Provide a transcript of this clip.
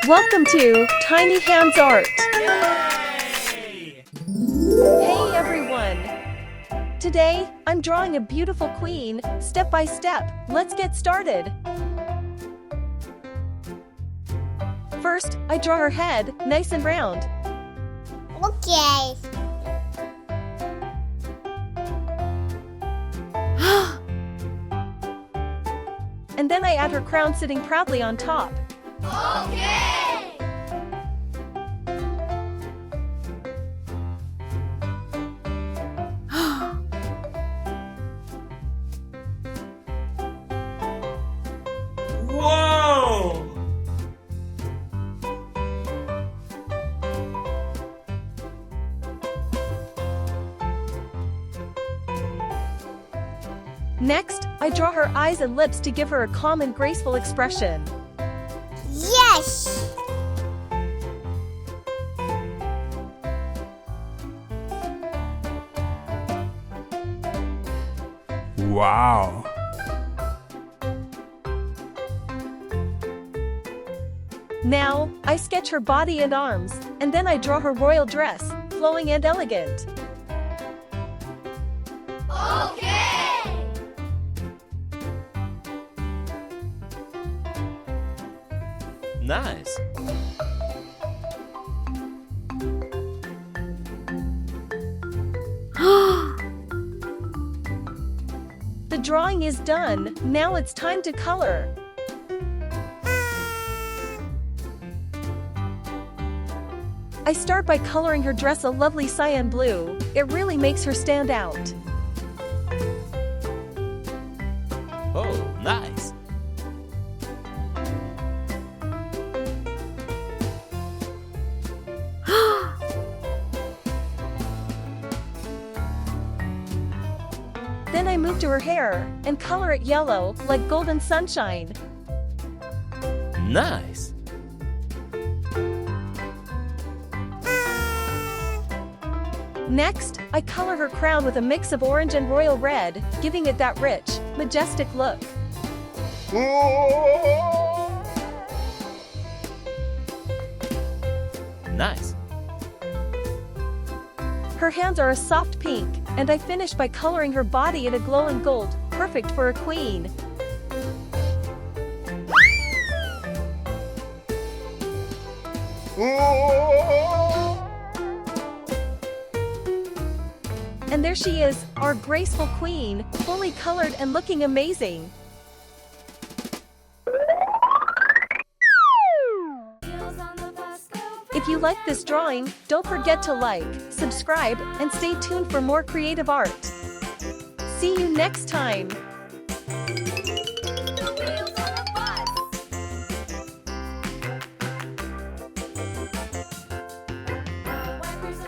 Welcome to Tiny Hands Art. Yay! Hey everyone! Today, I'm drawing a beautiful queen, step by step. Let's get started. First, I draw her head, nice and round. Okay. And then I add her crown sitting proudly on top. Okay. Whoa! Next, I draw her eyes and lips to give her a calm and graceful expression. Yes. Wow! Now, I sketch her body and arms, and then I draw her royal dress, flowing and elegant. Okay. Nice! The drawing is done, now it's time to color. I start by coloring her dress a lovely cyan blue. It really makes her stand out. Oh, nice! Then I move to her hair and color it yellow, like golden sunshine. Nice! Next, I color her crown with a mix of orange and royal red, giving it that rich, majestic look. Nice! Her hands are a soft pink, and I finish by coloring her body in a glowing gold, perfect for a queen. And there she is, our graceful queen, fully colored and looking amazing. If you like this drawing, don't forget to like, subscribe, and stay tuned for more creative art. See you next time!